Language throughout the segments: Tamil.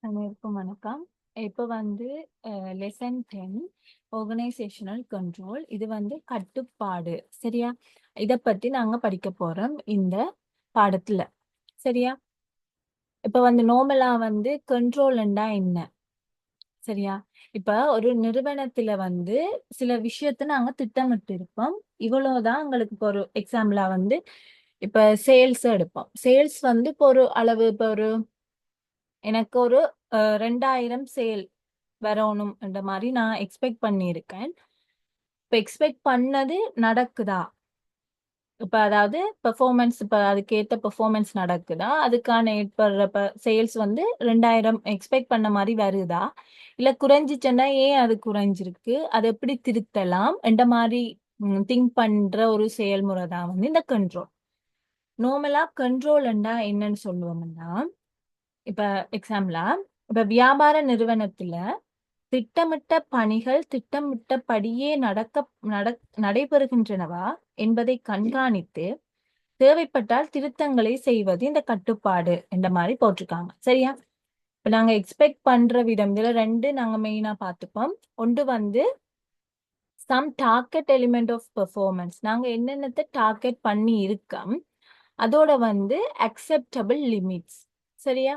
அனைவருக்கும் வணக்கம். இப்ப வந்து லெசன் 10 ஆர்கனைசேஷனல் கண்ட்ரோல். இது வந்து கட்டுப்பாடு. சரியா? இத பத்தி நாங்க படிக்க போறோம் இந்த பாடத்துல. சரியா? இப்ப வந்து நார்மலா வந்து கண்ட்ரோல்ண்டா என்ன? சரியா? இப்ப ஒரு நிறுவனத்துல வந்து சில விஷயத்த நாங்க திட்டமிட்டு இருப்போம். இவ்வளவுதான் எங்களுக்கு இப்போ ஒரு எக்ஸாம்பிளா வந்து இப்ப சேல்ஸ் எடுப்போம். சேல்ஸ் வந்து இப்போ ஒரு அளவு இப்போ ஒரு எனக்கு ஒரு 2000 சேல் வரணும் என்ற மாரி நான் எக்ஸ்பெக்ட் பண்ணியிருக்கேன். இப்ப எக்ஸ்பெக்ட் பண்ணது நடக்குதா? இப்ப அதாவது பெர்ஃபார்மன்ஸ் இப்ப அதுக்கேத்த பெர்ஃபார்மன்ஸ் நடக்குதா? அதுக்கான ஏற்படுற சேல்ஸ் வந்து 2000 எக்ஸ்பெக்ட் பண்ண மாரி வருதா? இல்ல குறைஞ்சிச்சுன்னா ஏன் அது குறைஞ்சிருக்கு? அத எப்படி திருத்தலாம்? என்ற மாரி திங்க் பண்ற ஒரு செயல்முறை தான் வந்து இந்த கண்ட்ரோல். நார்மலா கண்ட்ரோல்ண்டா என்னன்னு சொல்லுவோம்னா, இப்ப எக்ஸாம்பிளா, இப்ப வியாபார நிறுவனத்துல திட்டமிட்ட பணிகள் திட்டமிட்டபடியே நடைபெறுகின்றனவா என்பதை கண்காணித்து, தேவைப்பட்டால் திருத்தங்களை செய்வது இந்த கட்டுப்பாடு என்ற மாரி போட்டிருக்காங்க. சரியா? இப்ப நாங்க எக்ஸ்பெக்ட் பண்ற விதம் இதுல 2 நாங்க மெயினா பார்த்துப்போம். ஒன்று வந்து some target element of performance. நாங்க என்னென்னத்த டார்கெட் பண்ணி இருக்கோம். அதோட வந்து அக்செப்டபிள் லிமிட்ஸ். சரியா?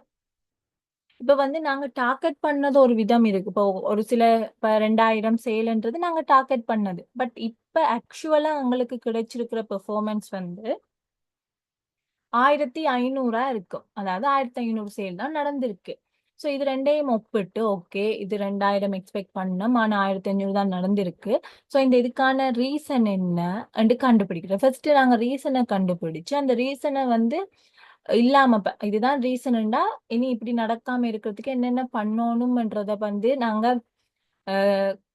இப்ப வந்து நாங்க டார்கெட் பண்ணது ஒரு விதம் இருக்கு. இப்போ ஒரு சில இப்ப 2000 சேல்ன்றது நாங்க டார்கெட் பண்ணது. பட் இப்ப ஆக்சுவலா எங்களுக்கு கிடைச்சிருக்கிற பெர்ஃபார்மன்ஸ் வந்து 1500 இருக்கும். அதாவது 1500 சேல் தான் நடந்திருக்கு. ஸோ இது 2யும் ஒப்பிட்டு ஓகே இது 2000 எக்ஸ்பெக்ட் பண்ணோம். ஆனா 1500 தான் நடந்திருக்கு. ஸோ இந்த இதுக்கான ரீசன் என்ன என்று கண்டுபிடிக்கிறோம். ஃபர்ஸ்ட் நாங்க ரீசன கண்டுபிடிச்சு அந்த ரீசன வந்து இல்லாம இதுதான் ரீசன்டா இனி இப்படி நடக்காம இருக்கிறதுக்கு என்னென்ன பண்ணணும்ன்றத வந்து நாங்க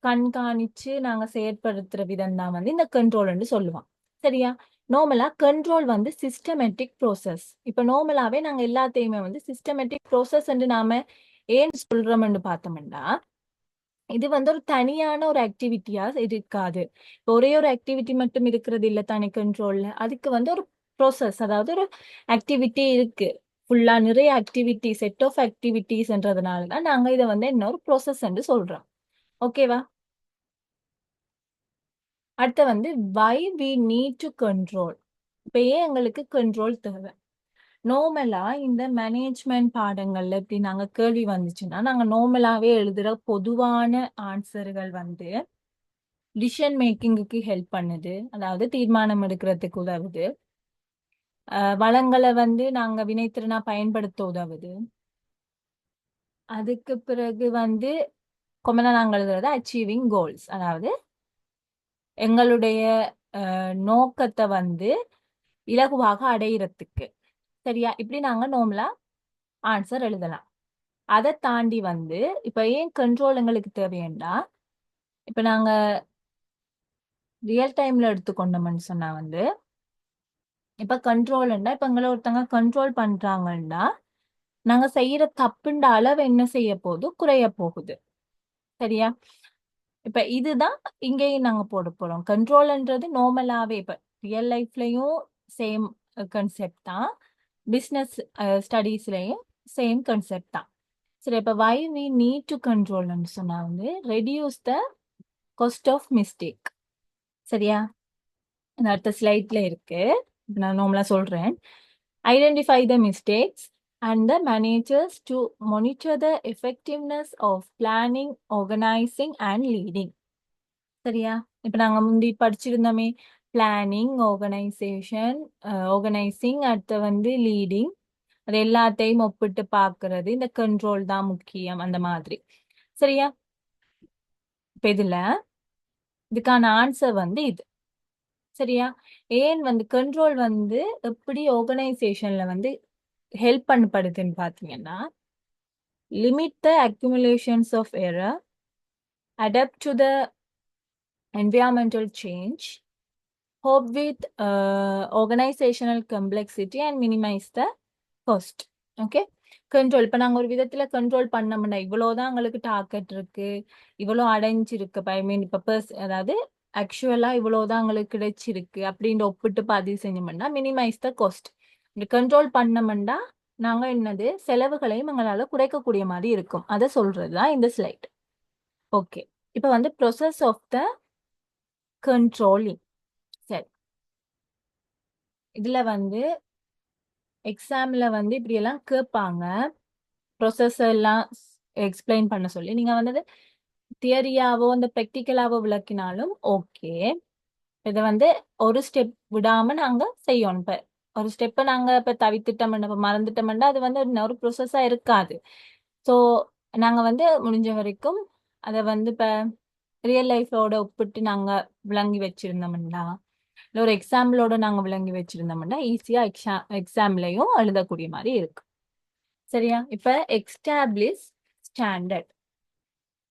கண்காணிச்சு நாங்க செயற்படுத்துற விதம் தான் வந்து இந்த கண்ட்ரோல்ன்னு சொல்லுவோம். சரியா? நார்மலா கண்ட்ரோல் வந்து சிஸ்டமேட்டிக் ப்ரோசஸ். இப்ப நார்மலாவே நாங்க எல்லாத்தையுமே வந்து சிஸ்டமேட்டிக் ப்ரோசஸ் என்று நாம ஏன் சொல்றோம்னு பார்த்தோம்னா, இது வந்து ஒரு தனியான ஒரு ஆக்டிவிட்டியா இருக்காது. இப்ப ஒரே ஒரு ஆக்டிவிட்டி மட்டும் இருக்கிறது இல்ல தானே கண்ட்ரோல்ல. அதுக்கு வந்து ஒரு ப்ரோசஸ் அதாவது ஒரு ஆக்டிவிட்டி இருக்கு. ஃபுல்லா நிறைய ஆக்டிவிட்டி செட் ஆஃப் ஆக்டிவிட்டீஸ்ன்றதுனால தான் நாங்க இத வந்து இன்னொரு ப்ரோசஸ் என்று சொல்றோம். ஓகேவா? அடுத்து வந்து why we need to control. இப்ப ஏன் எங்களுக்கு கண்ட்ரோல் தேவை? நார்மலா இந்த மேனேஜ்மெண்ட் பாடங்கள்ல இப்படி நாங்க கேள்வி வந்துச்சுன்னா, நாங்க நார்மலாவே எழுதுற பொதுவான ஆன்சர்கள் வந்து டிசிஷன் மேக்கிங்குக்கு ஹெல்ப் பண்ணுது. அதாவது தீர்மானம் எடுக்கிறதுக்கு உதவுது. வளங்கள வந்து நாங்க வினைத்திறனா பயன்படுத்த உதவுது. அதுக்கு பிறகு வந்து கொமனா நாங்க எழுதுறது அச்சீவிங் கோல்ஸ். அதாவது எங்களுடைய நோக்கத்த வந்து இலகுவாக அடையறதுக்கு. சரியா? இப்படி நாங்க நார்மலா ஆன்சர் எழுதலாம். அத தாண்டி வந்து இப்ப ஏன் கண்ட்ரோல் எங்களுக்கு தேவைன்னா, இப்ப நாங்க ரியல் டைம்ல எடுத்துக்கொண்டோம்னு சொன்னா வந்து, இப்ப கண்ட்ரோல்ன்னா இப்ப எங்கள ஒருத்தங்க கண்ட்ரோல் பண்றாங்கன்னா, நாங்க செய்யற தப்புண்ட அளவு என்ன செய்ய போகுது? குறைய போகுது. சரியா? இப்ப இதுதான் இங்கேயும் நாங்க போட போறோம். கண்ட்ரோல்ன்றது நார்மலாவே இப்ப ரியல் லைஃப்லயும் சேம் கான்செப்ட் தான். பிசினஸ் ஸ்டடீஸ்லயும் சேம் கான்செப்ட் தான். சரி இப்ப வை வி நீட் டு கண்ட்ரோல்ன்னு சொன்னா வந்து reduce the cost of mistake. சரியா? இந்த அடுத்த ஸ்லைட்ல இருக்கு. நான் நார்மலா சொல்றேன். Identify the mistakes and the managers to monitor the effectiveness of planning, organising and leading. சரியா? இப்ப நாங்க முந்தி படிச்சிருந்தோமே பிளானிங், ஆர்கனைசேஷன், ஆர்கனைசிங் அடுத்து வந்து லீடிங். அது எல்லாத்தையும் ஒப்பிட்டு பார்க்கிறது. இந்த கண்ட்ரோல் தான் முக்கியம் அந்த மாதிரி. சரியா? இப்ப இதுக்கான ஆன்சர் வந்து இது. சரியா? ஏன் வந்து கண்ட்ரோல் வந்து எப்படி ஆர்கனைசேஷன்ல வந்து ஹெல்ப் பண்ணப்படுதுன்னு பார்த்தீங்கன்னா, limit the accumulations of error, adapt to the environmental change, cope with organizational complexity and minimize the cost. Okay? Control இப்ப நாங்க ஒரு விதத்துல கண்ட்ரோல் பண்ணோம்னா, இவ்வளவுதான் எங்களுக்கு டார்கெட் இருக்கு. இவ்வளவு அடைஞ்சிருக்கு. ஐ மீன் இப்ப அதாவது ஆக்சுவலா இவ்வளவுதான் எங்களுக்கு கிடைச்சிருக்கு அப்படின்னு ஒப்பிட்டு பதிவு செஞ்சோம்னா மினிமைஸ் த காஸ்ட். இந்த கண்ட்ரோல் பண்ணோம்னா நாங்க என்னது செலவுகளையும் எங்களால குறைக்கக்கூடிய மாதிரி இருக்கும். அதை சொல்றதுதான் இந்த ஸ்லைட். ஓகே. இப்ப வந்து ப்ரொசஸ் ஆஃப் த கண்ட்ரோலிங். சரி, இதுல வந்து எக்ஸாம்ல வந்து இப்படி எல்லாம் கேட்பாங்க. ப்ரொசஸ் எல்லாம் எக்ஸ்பிளைன் பண்ண சொல்லி நீங்க வந்து தியரியாவோ இந்த ப்ராக்டிக்கலாவோ விளக்கினாலும் ஓகே. இதை வந்து ஒரு ஸ்டெப் விடாம நாங்க செய்யணும். இப்ப ஒரு ஸ்டெப்பை நாங்க இப்ப தவிர்த்துட்டோம்னா இப்ப மறந்துட்டோம்னா அது வந்து ஒரு ப்ரொசஸா இருக்காது. ஸோ நாங்க வந்து முடிஞ்ச வரைக்கும் அதை வந்து இப்ப ரியல் லைஃபோட ஒப்பிட்டு நாங்க விளங்கி வச்சிருந்தோம்னா இல்லை ஒரு எக்ஸாம்பிளோட நாங்க விளங்கி வச்சிருந்தோம்னா ஈஸியா எக்ஸாம்லயும் எழுதக்கூடிய மாதிரி இருக்கு. சரியா? இப்ப எஸ்டாப்ளிஷ் ஸ்டாண்டர்ட்.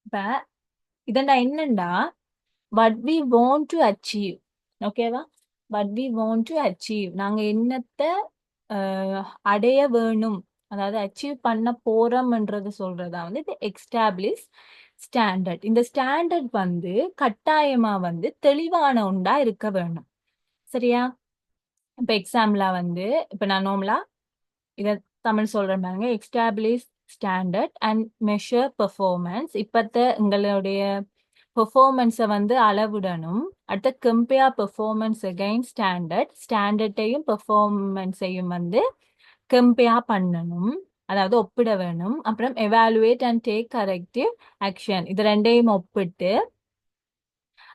இப்ப இதண்டா என்னண்டா what we want to achieve. ஓகேவா? what we want to achieve. நாங்க என்னத்தை அடைய வேணும், அதாவது அச்சீவ் பண்ண போறோம்ன்றது சொல்றதா வந்து இது எஸ்டாப்ளிஷ் ஸ்டாண்டர்ட். இந்த ஸ்டாண்டர்ட் வந்து கட்டாயமா வந்து தெளிவான ஒன்றா இருக்க வேணும். சரியா? இப்ப எக்ஸாம்ல வந்து இப்ப நான் நார்மலா இத தமிழ் சொல்றேன் பாருங்க. Establish standard and measure performance. இப்பத்த எங்களுடைய பெர்ஃபார்மன்ஸை வந்து அளவிடணும். அடுத்த கம்பேர் பெர்ஃபார்மன்ஸ் அகைன்ஸ்ட் ஸ்டாண்டர்ட். ஸ்டாண்டர்டையும் பெர்ஃபார்மன்ஸையும் வந்து கம்பேர் பண்ணணும், அதாவது ஒப்பிட வேணும். அப்புறம் evaluate and take corrective action. இது ரெண்டையும் ஒப்பிட்டு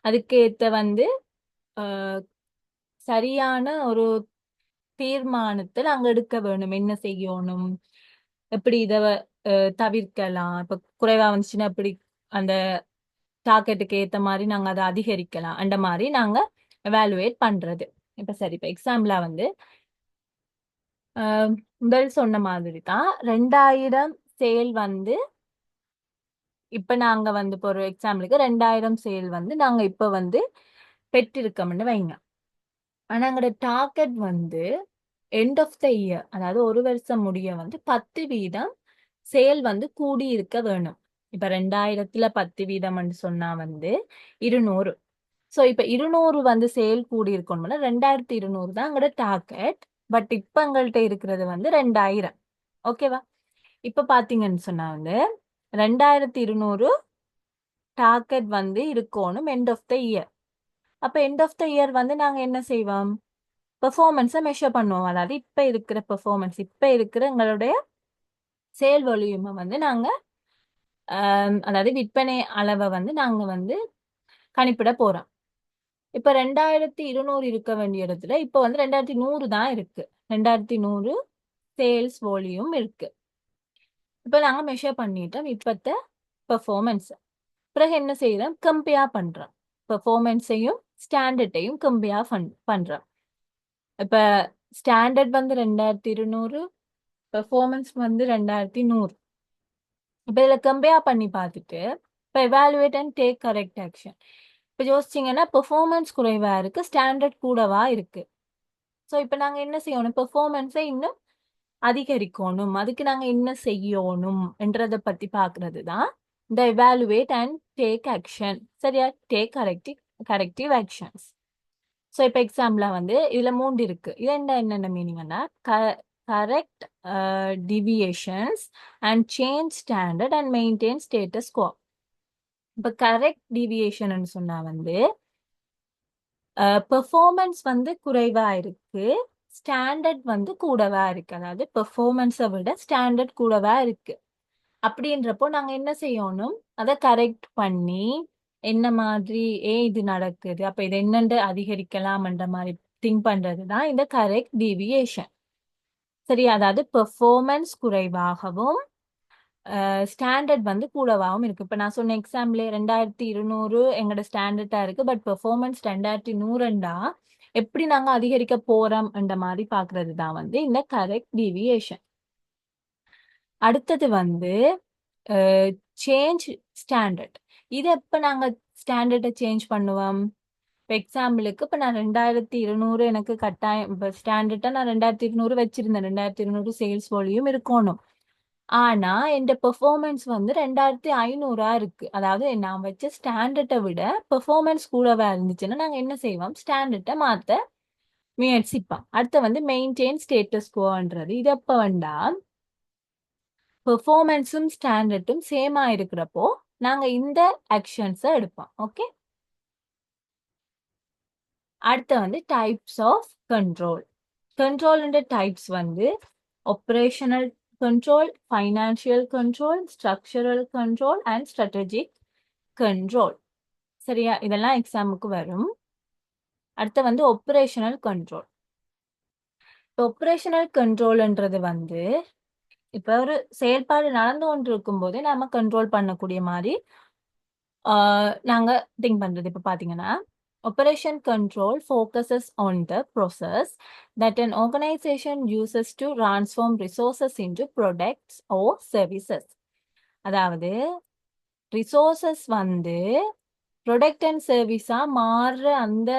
அதுக்கு ஏத்த வந்து சரியான ஒரு தீர்மானத்தில் அங்க எடுக்க வேணும். என்ன செய்யணும், எப்படி இதை தவிர்க்கலாம், இப்ப குறைவா வந்துச்சுன்னா எப்படி அந்த டார்கெட்டுக்கு ஏத்த மாதிரி நாங்க அதை அதிகரிக்கலாம், அந்த மாதிரி நாங்க எவாலுவேட் பண்றது. இப்ப சரி, இப்ப எக்ஸாம்பிளா வந்து முதல் சொன்ன மாதிரி தான் 2000 சேல் வந்து இப்ப நாங்க வந்து இப்போ ஒரு எக்ஸாம்பிளுக்கு 2000 சேல் வந்து நாங்க இப்ப வந்து பெற்றிருக்கோம்னு வைங்க. ஆனா எங்களோட டார்கெட் வந்து எண்ட் ஆஃப் த இயர், அதாவது ஒரு வருஷம் முடிய வந்து 10% சேல் வந்து கூடி இருக்க வேணும். இப்ப 2000ல 10% சொன்னா வந்து 200. ஸோ இப்ப 200 வந்து சேல் கூடி இருக்கணும்னா 2200 தான் எங்களோட டார்கெட். பட் இப்ப எங்கள்கிட்ட இருக்கிறது வந்து 2000. ஓகேவா? இப்ப பாத்தீங்கன்னு சொன்னா வந்து 2200 டார்கெட் வந்து இருக்கணும் எண்ட் ஆஃப் த இயர். அப்ப எண்ட் ஆஃப் த இயர் வந்து நாங்க என்ன செய்வோம், பெர்ஃபார்மன்ஸை மெஷர் பண்ணுவோம். அதாவது இப்ப இருக்கிற பெர்ஃபார்மன்ஸ், இப்ப இருக்கிற எங்களுடைய சேல் வால்யூமை வந்து நாங்க அதாவது விற்பனை அளவை வந்து நாங்க வந்து கணிப்பிட போறோம். இப்ப 2200 இருக்க வேண்டிய இடத்துல இப்ப வந்து 2100 தான் இருக்கு. 2100 சேல்ஸ் வால்யூம் இருக்கு. இப்ப நாங்க மெஷர் பண்ணிட்டோம் இப்பத்த பெர்ஃபார்மன்ஸ். பிறகு என்ன செய்யறோம், கம்பேர் பண்றோம். பெர்ஃபார்மன்ஸையும் ஸ்டாண்டர்டையும் கம்பேர் பண்றோம். இப்ப ஸ்டாண்டர்ட் வந்து 2200, பெர்ஃபார்மன்ஸ் வந்து 2100. இப்ப இதுல கம்பேர் பண்ணி பார்த்துட்டு இப்ப evaluate and take correct action. இப்ப யோசிச்சீங்கன்னா பெர்ஃபார்மன்ஸ் குறைவா இருக்கு, ஸ்டாண்டர்ட் கூடவா இருக்கு. ஸோ இப்ப நாங்க என்ன செய்யணும், பெர்ஃபார்மன்ஸை இன்னும் அதிகரிக்கணும். அதுக்கு நாங்க என்ன செய்யணும் என்றதை பத்தி பாக்குறது தான் இந்த எவாலுவேட் அண்ட் டேக் ஆக்ஷன். சரியா? Take corrective actions. ஸோ இப்போ எக்ஸாம்பிளா வந்து இதுல 3 இருக்கு. இது என்னென்ன மீனிங்னா correct deviations and change standard and maintain status quo. இப்போ கரெக்ட் டிவியேஷன் சொன்னா வந்து பெர்ஃபார்மன்ஸ் வந்து குறைவா இருக்கு, ஸ்டாண்டர்ட் வந்து கூடவா இருக்கு. அதாவது பெர்ஃபார்மன்ஸை விட ஸ்டாண்டர்ட் கூடவா இருக்கு. அப்படின்றப்போ நாங்க என்ன செய்யணும், அதை கரெக்ட் பண்ணி என்ன மாதிரி இது நடக்குது, அப்ப இது என்னண்டு அதிகரிக்கலாம்ன்ற மாதிரி திங்க் பண்றது தான் இந்த கரெக்ட் டீவியேஷன். சரி, அதாவது பெர்ஃபார்மன்ஸ் குறைவாகவும் ஸ்டாண்டர்ட் வந்து கூடவாகவும் இருக்கு. இப்ப நான் சொன்ன எக்ஸாம்பிள் 2200 எங்களோட ஸ்டாண்டர்டா இருக்கு, பட் பெர்ஃபார்மன்ஸ் 2100 எப்படி நாங்க அதிகரிக்க போறோம் என்ற மாதிரி பாக்குறது தான் வந்து இந்த கரெக்ட் டீவியேஷன். அடுத்தது வந்து சேஞ்ச் ஸ்டாண்டர்ட். இது எப்ப நாங்க ஸ்டாண்டர்டை சேஞ்ச் பண்ணுவோம், இப்போ எக்ஸாம்பிளுக்கு இப்போ நான் 2200 எனக்கு கட்டாயம், இப்போ ஸ்டாண்டர்டா நான் 2200 வச்சிருந்தேன், 2200 சேல்ஸ் வால்யூம் இருக்கணும். ஆனா என் பெர்ஃபார்மன்ஸ் வந்து 2500 இருக்கு. அதாவது நான் வச்ச ஸ்டாண்டர்டை விட பெர்ஃபார்மன்ஸ் கூடவா இருந்துச்சுன்னா நாங்க என்ன செய்வோம், ஸ்டாண்டர்டை மாத்த முயற்சிப்பான். அடுத்து வந்து மெயின்டைன் ஸ்டேட்டஸ் கோன்றது இது எப்ப வேண்டா பெர்ஃபார்மன்ஸும் ஸ்டாண்டர்டும் சேமா இருக்கிறப்போ நாங்க இந்த ஆக்ஷன்ஸை எடுப்போம். ஓகே, அடுத்து வந்து டைப்ஸ் ஆஃப் கண்ட்ரோல். கண்ட்ரோல்ன்ற டைப்ஸ் வந்து operational control, financial control, structural control and strategic control. சரியா, இதெல்லாம் எக்ஸாமுக்கு வரும். அடுத்து வந்து ஆப்ரேஷனல் கண்ட்ரோல். ஆப்ரேஷனல் கண்ட்ரோல்ன்றது வந்து இப்ப ஒரு செயல்பாடு நடந்து கொண்டு இருக்கும் போதே நாம கண்ட்ரோல் பண்ணக்கூடிய மாதிரி நாங்க திங்க் பண்றது. இப்ப பாத்தீங்கன்னா operation control focuses on the process that an organization uses to transform resources into products or services. அதாவது ரிசோர்சஸ் வந்து ப்ரொடக்ட் அண்ட் சர்வீஸா மாறுற அந்த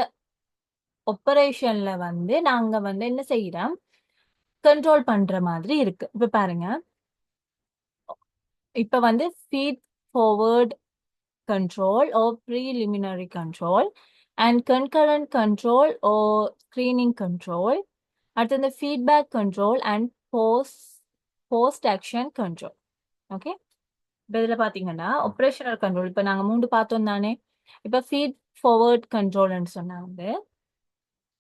ஆபரேஷன்ல வந்து நாங்க வந்து என்ன செய்யறோம், கண்ட்ரோல் பண்ற மாதிரி இருக்கு. இப்ப பாருங்க, இப்ப வந்து feed forward control or preliminary control and concurrent control or screening control. அடுத்து இந்த feedback control and post action control. Okay, இப்போ இதில் பார்த்தீங்கன்னா ஆப்ரேஷனல் கண்ட்ரோல் இப்போ நாங்கள் 3 பார்த்தோம் தானே. இப்போ ஃபீட் ஃபார்வர்ட் கண்ட்ரோல்னு சொன்னா வந்து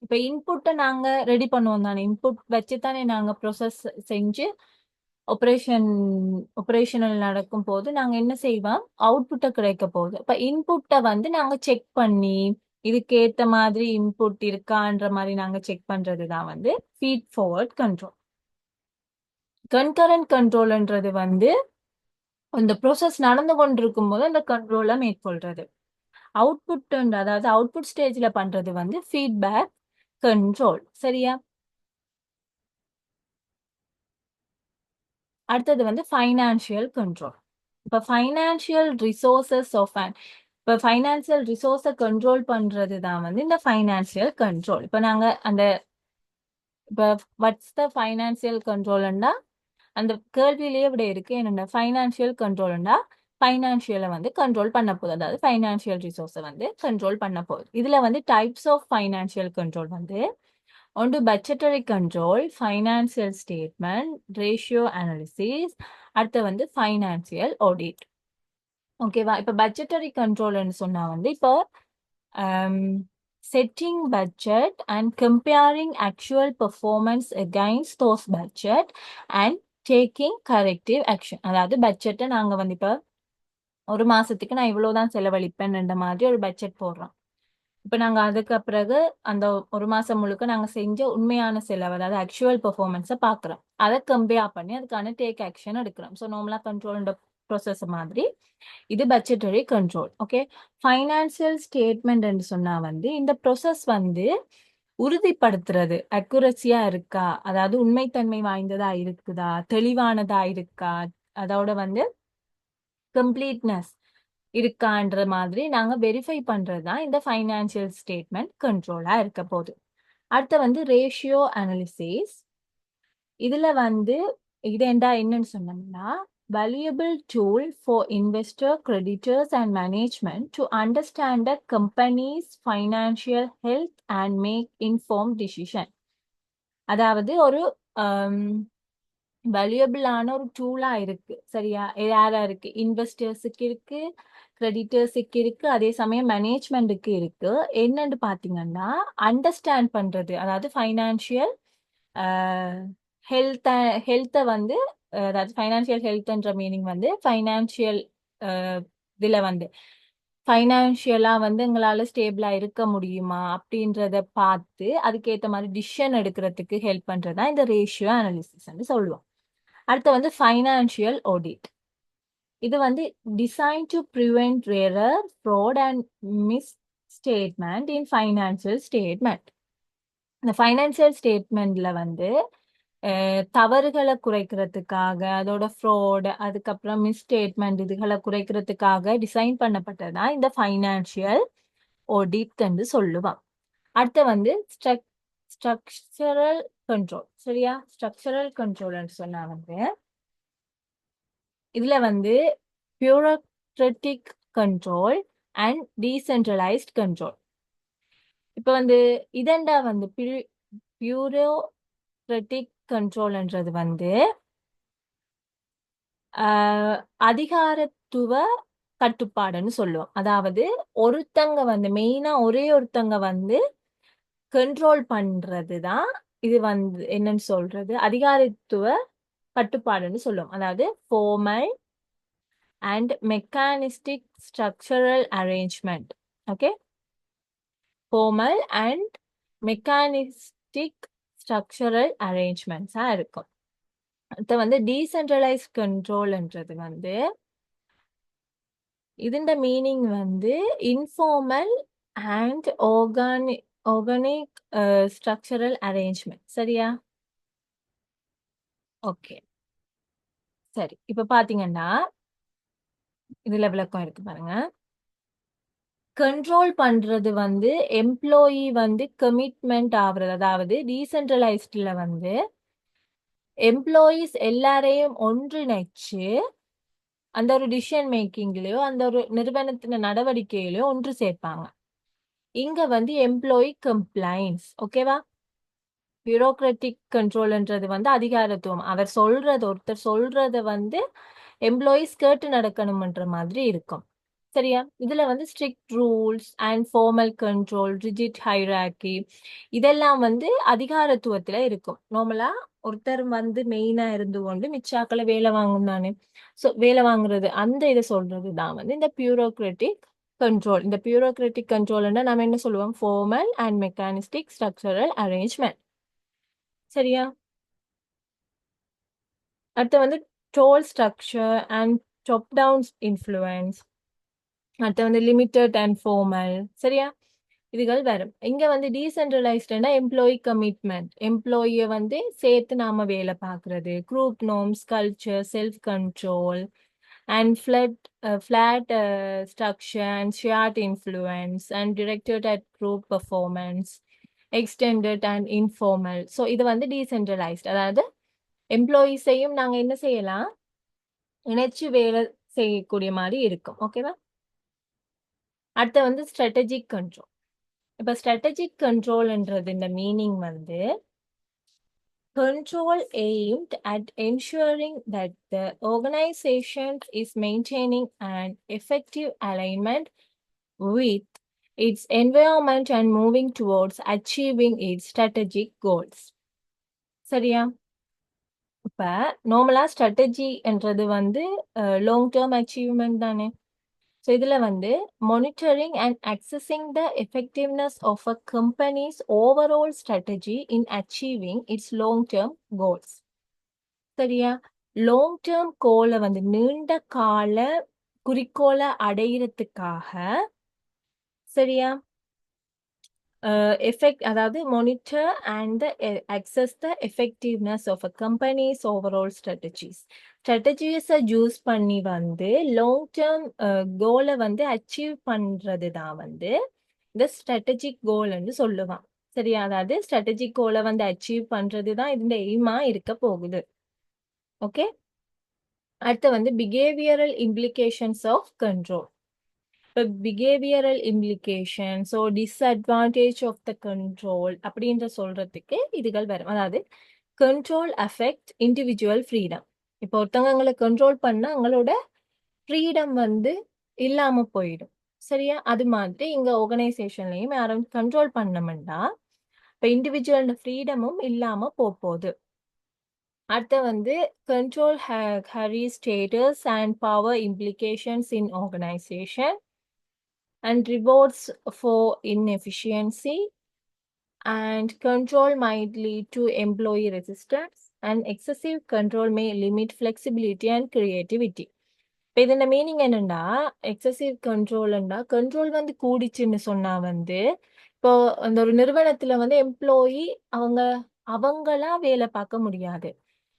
இப்போ இன்புட்டை நாங்கள் ரெடி பண்ணுவோம் தானே, இன்புட் வச்சு தானே நாங்கள் ப்ரொசஸ் செஞ்சு ஆப்ரேஷனல் நடக்கும் போது நாங்க என்ன செய்வோம், அவுட்புட்டை கிடைக்க போகுது. இப்ப இன்புட்டை வந்து நாங்க செக் பண்ணி இதுக்கு ஏத்த மாதிரி இன்புட் இருக்கான்ற மாதிரி நாங்க செக் பண்றதுதான் வந்து ஃபீட் ஃபார்வர்ட் கண்ட்ரோல். கன்கரண்ட் கண்ட்ரோல்ன்றது வந்து இந்த ப்ரோசஸ் நடந்து கொண்டிருக்கும் போது அந்த கண்ட்ரோலை மேற்கொள்றது. அவுட்புட் அதாவது அவுட்புட் ஸ்டேஜ்ல பண்றது வந்து ஃபீட்பேக் கண்ட்ரோல். சரியா, அடுத்தது வந்து ஃபைனான்சியல் கண்ட்ரோல். இப்போ ஃபைனான்சியல் ரிசோர்சஸ் ஆஃப் இப்போ ஃபைனான்சியல் ரிசோர்ஸை கண்ட்ரோல் பண்றது தான் வந்து இந்த ஃபைனான்சியல் கண்ட்ரோல். இப்போ நாங்க அந்த இப்போ வாட்ஸ் த ஃபைனான்சியல் கண்ட்ரோல்னா அந்த கேள்வியிலேயே விட இருக்கு. என்னென்ன ஃபைனான்சியல் கண்ட்ரோல்னா ஃபைனான்சியலை வந்து கண்ட்ரோல் பண்ண போகுது, அதாவது ஃபைனான்சியல் ரிசோர்ஸை வந்து கண்ட்ரோல் பண்ண போகுது. இதுல வந்து டைப்ஸ் ஆஃப் ஃபைனான்சியல் கண்ட்ரோல் வந்து ஒன்று budgetary control, financial statement, ratio analysis, அடுத்து வந்து ஃபைனான்சியல் ஆடிட். ஓகேவா, இப்போ பட்ஜெட்டரி கண்ட்ரோல்னு சொன்னா வந்து இப்போ setting budget and comparing actual performance against those budget and taking corrective action. அதாவது பட்ஜெட்டை நாங்க வந்து இப்போ ஒரு மாசத்துக்கு நான் இவ்வளவுதான் செலவழிப்பேன்ன்ற மாதிரி ஒரு பட்ஜெட் போடுறோம். இப்ப நாங்க அதுக்கு பிறகு அந்த ஒரு மாசம் முழுக்க நாங்க செஞ்ச உண்மையான செலவு, அதாவது ஆக்சுவல் பெர்ஃபார்மன்ஸை பாக்குறோம். அதை கம்பேர் பண்ணி அதுக்கான டேக் ஆக்ஷன் எடுக்கிறோம். ஸோ நார்மலா கண்ட்ரோல் ப்ரோசஸ் மாதிரி இது budgetary control. Okay, financial statement சொன்னா வந்து இந்த ப்ரோசஸ் வந்து உறுதிப்படுத்துறது அக்குரஸியா இருக்கா, அதாவது உண்மைத்தன்மை வாய்ந்ததா இருக்குதா, தெளிவானதா இருக்கா, அதோட வந்து கம்ப்ளீட்னஸ் இருக்கான்ற மாதிரி நாங்க வெரிஃபை பண்றதுதான் இந்த ஃபைனான்சியல் ஸ்டேட்மெண்ட் கண்ட்ரோலா இருக்க போகுது. அடுத்து வந்து ரேஷியோ அனாலிசிஸ். இதுல வந்து இது என்னன்னு சொன்னோம்னா valuable tool for investor, creditors and management to understand the company's financial health and make informed decision. அதாவது ஒரு வேல்யூபிளான ஒரு டூலா இருக்கு. சரியா, யாரா இருக்கு, இன்வெஸ்டர்ஸுக்கு இருக்கு, கிரெடிட்டர்ஸுக்கு இருக்கு, அதே சமயம் மேனேஜ்மெண்ட்டுக்கு இருக்கு. என்னன்னு பாத்தீங்கன்னா அண்டர்ஸ்டாண்ட் பண்றது, அதாவது ஃபைனான்சியல் ஹெல்த்தை வந்து அதாவது ஃபைனான்சியல் ஹெல்த்ன்ற மீனிங் வந்து ஃபைனான்சியல் இதுல வந்து ஃபைனான்சியலா வந்து எங்களால ஸ்டேபிளா இருக்க முடியுமா அப்படின்றத பார்த்து அதுக்கேற்ற மாதிரி டிசிஷன் எடுக்கிறதுக்கு ஹெல்ப் பண்றதா இந்த ரேஷியோ அனாலிசிஸ் சொல்லுவோம். அடுத்து வந்து ஃபைனான்சியல் ஆடிட். இது வந்து design to prevent error, fraud and miss statement in financial statement. இந்த ஃபைனான்சியல் ஸ்டேட்மெண்ட்ல வந்து தவறுகளை குறைக்கிறதுக்காக, அதோட ஃப்ராட், அதுக்கப்புறம் மிஸ்டேட்மெண்ட் இதுகளை குறைக்கிறதுக்காக டிசைன் பண்ணப்பட்டதுதான் இந்த ஃபைனான்சியல் ஆடிட் என்று சொல்லுவான். அடுத்து வந்து ஸ்ட்ரக்சரல் கண்ட்ரோல். சரியா, ஸ்ட்ரக்சரல் கண்ட்ரோல்னு சொன்னா வந்து இதுல வந்து bureaucratic control and decentralised control. இப்ப வந்து இதண்டா வந்து பியூரோக்ரட்டிக் கண்ட்ரோல்ன்றது வந்து அதிகாரத்துவ கட்டுப்பாடுன்னு சொல்லுவோம். அதாவது ஒருத்தங்க வந்து மெயினா ஒரே ஒருத்தங்க வந்து கண்ட்ரோல் பண்றது தான் இது வந்து என்னன்னு சொல்றது அதிகாரத்துவ கட்டுப்பாடுன்னு சொல்லுவோம். அதாவது formal and mechanistic structural arrangement. Okay, formal and mechanistic structural அரேஞ்ச்மெண்ட்ஸா இருக்கும். அடுத்து வந்து டீசென்ட்ரலைஸ்ட் கண்ட்ரோல்ன்றது வந்து ഇതിന്റെ மீனிங் வந்து informal and organic structural arrangement. சரியா? ஓகே, சரி. இப்ப பாத்தீங்கன்னா இதுல விளக்கம் இருக்கு பாருங்க. கண்ட்ரோல் பண்றது வந்து எம்ப்ளாயி வந்து கமிட்மெண்ட் ஆகுறது. அதாவது டீசென்ட்ரலைஸ்ட்ல வந்து எம்ப்ளாயீஸ் எல்லாரையும் ஒன்றிணைச்சு அந்த ஒரு டிசிஷன் மேக்கிங்லயோ அந்த ஒரு நிறுவனத்தின நடவடிக்கையிலயோ ஒன்று சேர்ப்பாங்க. இங்க வந்து எம்ப்ளாயி கம்ப்ளைன்ஸ். ஓகேவா? பியூரோக்ராட்டிக் கண்ட்ரோல்ன்றது வந்து அதிகாரத்துவம். ஒருத்தர் சொல்றத வந்து எம்ப்ளாயீஸ் கேட்டு நடக்கணும்ன்ற மாதிரி இருக்கும். சரியா? இதுல வந்து strict rules and formal control, rigid hierarchy இதெல்லாம் வந்து அதிகாரத்துவத்துல இருக்கும். நார்மலா ஒருத்தர் வந்து மெயினா இருந்து கொண்டு மிச்சாக்களை வேலை வாங்கும் தானே. ஸோ வேலை வாங்குறது அந்த இதை சொல்றது தான் வந்து இந்த பியூரோக்ராட்டிக் கண்ட்ரோல். இந்த பியூரோக்ராட்டிக் கண்ட்ரோல்னா நம்ம என்ன சொல்லுவோம்? Formal and mechanistic structural arrangement. சரியா? அடுத்து வந்து tall structure and top down influence. அடுத்து வந்து லிமிட்டட் அண்ட் ஃபார்மல். சரியா? இதுகள் வரும். இங்க வந்து டீசென்ட்ரலைஸ்ட்னா எம்ப்ளாயி கமிட்மெண்ட். எம்ப்ளாயியை வந்து சேர்த்து நாம வேலை பார்க்கறது. Group norms, culture, self control and flat structure and shirt influence and directed at group performance, extended and informal. So இது வந்து டீசென்ட்ரலைஸ்ட். அதாவது எம்ப்ளாயீஸையும் நாங்க என்ன செய்யலாம்? இணைச்சு வேலை செய்யக்கூடிய மாதிரி இருக்கும். ஓகேவா? அடுத்து வந்து ஸ்ட்ராட்டஜிக் கண்ட்ரோல். இப்ப ஸ்ட்ராட்டஜிக் கண்ட்ரோல்ன்றது இந்த மீனிங் வந்து control aimed at ensuring that the organization is maintaining an effective alignment with its environment and moving towards achieving its strategic goals. சரியா? இப்ப நார்மலா ஸ்ட்ராட்டஜின்றது வந்து லாங் டேர்ம் அச்சீவ்மெண்ட் தானே. ஸோ இதுல வந்து monitoring and accessing the effectiveness of a company's overall strategy in achieving its long-term goals. சரியா? லாங் டேர்ம் கோலை வந்து நீண்ட கால குறிக்கோளை அடையிறதுக்காக சரியா அதாவது monitor and access the effectiveness of a company's overall strategies. ஸ்ட்ராட்டஜிஸை யூஸ் பண்ணி வந்து லாங் டேர்ம் கோலை வந்து அச்சீவ் பண்றது தான் வந்து இந்த ஸ்ட்ராட்டஜிக் கோல்னு சொல்லுவான். சரியா? அதாவது ஸ்ட்ராட்டஜிக் கோலை வந்து அச்சீவ் பண்றது தான் இந்த எய்மா இருக்க போகுது. ஓகே, அடுத்து வந்து பிஹேவியரல் இம்ப்ளிகேஷன்ஸ் ஆஃப் கண்ட்ரோல். இப்போ behavioural implication, so disadvantage of the control அப்படின்ற சொல்றதுக்கு இதுகள் வரும். அதாவது கண்ட்ரோல் அஃபெக்ட் இண்டிவிஜுவல் ஃப்ரீடம். இப்போ ஒருத்தவங்களை கண்ட்ரோல் பண்ணா அவங்களோட ஃப்ரீடம் வந்து இல்லாம போயிடும். சரியா? அது மாதிரி இங்க ஆர்கனைசேஷன்லயும் யாரும் கண்ட்ரோல் பண்ணமுண்டா இப்போ இண்டிவிஜுவல் ஃப்ரீடமும் இல்லாம போகுது. அடுத்து வந்து control Hari status and power implications in organisation and rewards for inefficiency, and control might lead to employee resistance, and excessive control may limit flexibility and creativity. இப்போ இதோட மீனிங் என்னன்னா எக்ஸசிவ் கண்ட்ரோல்ண்டா கண்ட்ரோல் வந்து கூடிச்சுன்னு சொன்னா வந்து இப்போ அந்த ஒரு நிறுவனத்துல வந்து எம்ப்ளாயி அவங்களா வேலை பார்க்க முடியாது.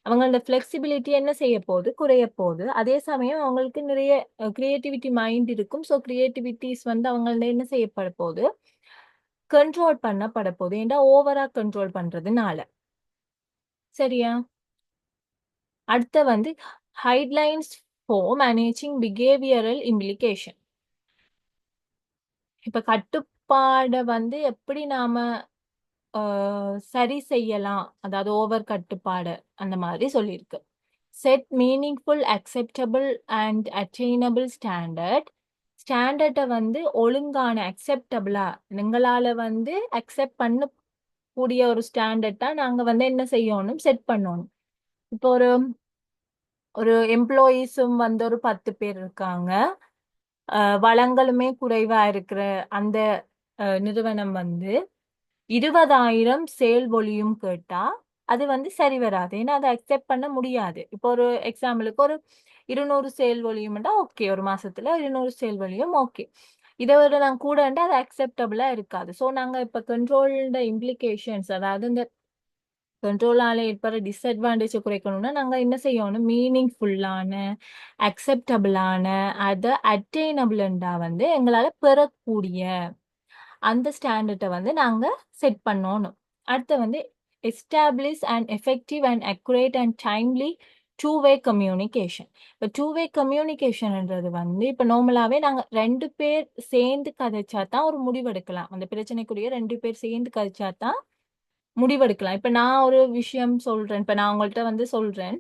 அவங்களோட ஃப்ளெக்சிபிலிட்டி என்ன செய்ய போகுது? குறைய போகுது. அதே சமயம் அவங்களுக்கு நிறைய கிரியேட்டிவிட்டி மைண்ட் இருக்கும். ஸோ கிரியேட்டிவிட்டிஸ் வந்து அவங்கள என்ன செய்யப்பட போகுது? கண்ட்ரோல் பண்ணப்பட போகுது. ஏன்டா ஓவரா கண்ட்ரோல் பண்றதுனால. சரியா? அடுத்த வந்து ஹைட்லைன்ஸ் ஃபார் மேனேஜிங் பிஹேவியரல் இம்ப்ளிகேஷன். இப்ப கட்டுப்பாடை வந்து எப்படி நாம சரி செய்யலாம். அதாவது ஓவர் கட்டுப்பாடு அந்த மாதிரி சொல்லியிருக்கு. Set meaningful, acceptable and attainable standard. ஸ்டாண்டர்ட வந்து ஒழுங்கான, அக்செப்டபிளா எங்களால வந்து அக்செப்ட் பண்ணக்கூடிய ஒரு ஸ்டாண்டர்ட் தான் நாங்க வந்து என்ன செய்யணும், செட் பண்ணணும். இப்போ ஒரு ஒரு எம்ப்ளாயீஸும் வந்து ஒரு 10 பேர் இருக்காங்க. வளங்களுமே குறைவா இருக்கிற அந்த நிறுவனம் வந்து 20,000 சேல் வால்யூம் கேட்டா, அது வந்து சரி வராது. ஏன்னா, அத அக்செப்ட் பண்ண முடியாது. இப்போ ஒரு எக்ஸாம்பிளுக்கு ஒரு 200 சேல் வால்யூம்ண்டா ஓகே. ஒரு மாசத்துல 200 சேல் வால்யூம் ஓகே. இத விட நான் கூடண்டா அது அக்செப்டபிளா இருக்காது. ஸோ, நாங்க இப்ப கண்ட்ரோல்ட இம்ப்ளிகேஷன்ஸ் அதாவது இந்த கண்ட்ரோலால ஏற்படுற டிஸ்அட்வான்டேஜ குறைக்கணும்னா, நாங்க என்ன செய்யணும்? மீனிங்ஃபுல்லான, அக்செப்டபிளான, அத அட்டெய்னபிள்ண்டா வந்து எங்களால பெறக்கூடிய அந்த ஸ்டாண்டர்ட வந்து நாங்க செட் பண்ணணும். அடுத்து வந்து establish and effective and accurate and timely two way communication. இப்ப டூ வே கம்யூனிகேஷன்ன்றது வந்து இப்ப நார்மலாவே நாங்க 2 பேர் சேர்ந்து கதைச்சா தான் ஒரு முடிவெடுக்கலாம். அந்த பிரச்சனைக்குரிய 2 பேர் சேர்ந்து கதைச்சா தான் முடிவெடுக்கலாம். இப்ப நான் ஒரு விஷயம் சொல்றேன். இப்ப நான் உங்கள்ட்ட வந்து சொல்றேன்.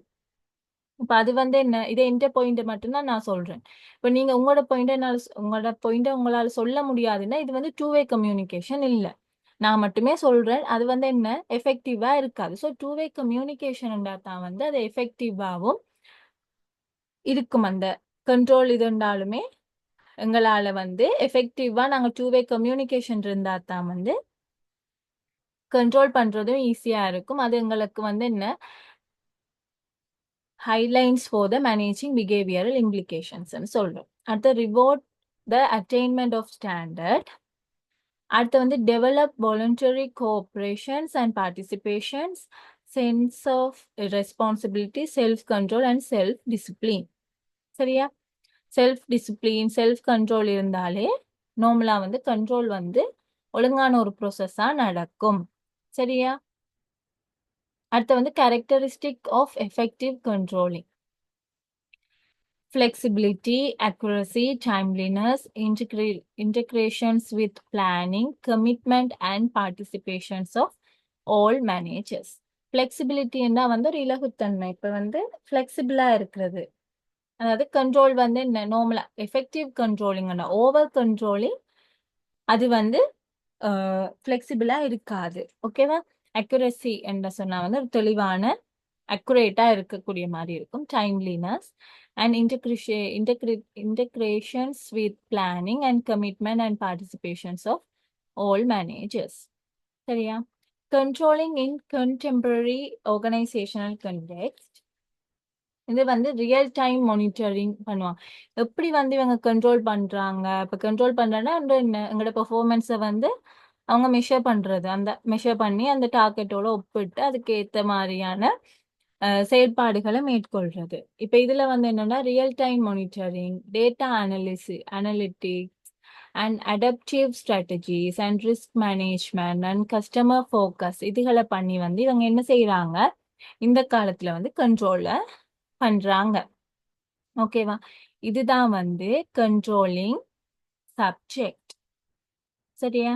இப்ப அது வந்து என்ன, இது என்ட பாயிண்ட் மட்டும் தான் நான் சொல்றேன். இப்ப நீங்க உங்களோட பாயிண்ட்ட உங்களால சொல்ல முடியாதுன்னா, இது வந்து டூ வே கம்யூனிகேஷன் இல்ல. நான் மட்டுமே சொல்றேன். அது வந்து என்ன, எஃபெக்டிவா இருக்காது. ஸோ டூ வே கம்யூனிகேஷன்ண்டா தான் வந்து அது எஃபெக்டிவாவும் இருக்கும். அந்த கண்ட்ரோல் இதுண்டாலுமே எங்களால வந்து எஃபெக்டிவா நாங்க டூ வே கம்யூனிகேஷன் இருந்தா தான் வந்து கண்ட்ரோல் பண்றதும் ஈஸியா இருக்கும். அது எங்களுக்கு வந்து என்ன highlines for the managing behavioural இம்ப்ளிகேஷன்ஸ்ன்னு சொல்றோம். அடுத்து reward the attainment of standard. அடுத்து வந்து develop voluntary cooperations and participations, sense of responsibility, self control and self discipline. சரியா? செல்ஃப் டிசிப்ளின், செல்ஃப் கண்ட்ரோல் இருந்தாலே நார்மலா வந்து கண்ட்ரோல் வந்து ஒழுங்கான ஒரு ப்ரோசஸா நடக்கும். சரியா? அடுத்து வந்து characteristic of effective controlling. Flexibility, accuracy, timeliness, integrations with planning, commitment and participations of all managers. Flexibility என்ன வந்து ஒரு இலகுத்தன்மை. இப்ப வந்து ஃபிளெக்சிபிளா இருக்கிறது. அதாவது கண்ட்ரோல் வந்து என்ன நார்மலா எஃபெக்டிவ் கண்ட்ரோலிங் ஓவர் கண்ட்ரோலிங் அது வந்து ஃபிளெக்சிபிளா இருக்காது. ஓகேவா? அக்யூரசி என்று சொன்னா வந்து ஒரு தெளிவான அக்குரேட்டா இருக்கக்கூடிய மாதிரி இருக்கும். டைம்லினஸ் and integrations with planning and commitment and participations of all managers. சரியா? Controlling in contemporary organizational context. இது வந்து ரியல் டைம் மானிட்டரிங் பண்ணுவாங்க. எப்படி வந்து இவங்க கண்ட்ரோல் பண்றாங்க? இப்ப கண்ட்ரோல் பண்றேன்னா என்ன எங்களோட பெர்ஃபார்மன்ஸ வந்து அவங்க மெஷர் பண்றது. அந்த மெஷர் பண்ணி அந்த டார்கெட்டோட ஒப்பிட்டு அதுக்கு ஏத்த மாரியான செயல்பாடுகள மேற்கொள்றது. இப்ப இதுல வந்து என்னன்னா real time monitoring, data analytics and adaptive strategies and risk management and customer focus இதுகள பண்ணி வந்து இவங்க என்ன செய்றாங்க? இந்த காலத்துல வந்து கண்ட்ரோல பண்றாங்க. ஓகேவா? இதுதான் வந்து கண்ட்ரோலிங் சப்ஜெக்ட். சரியா?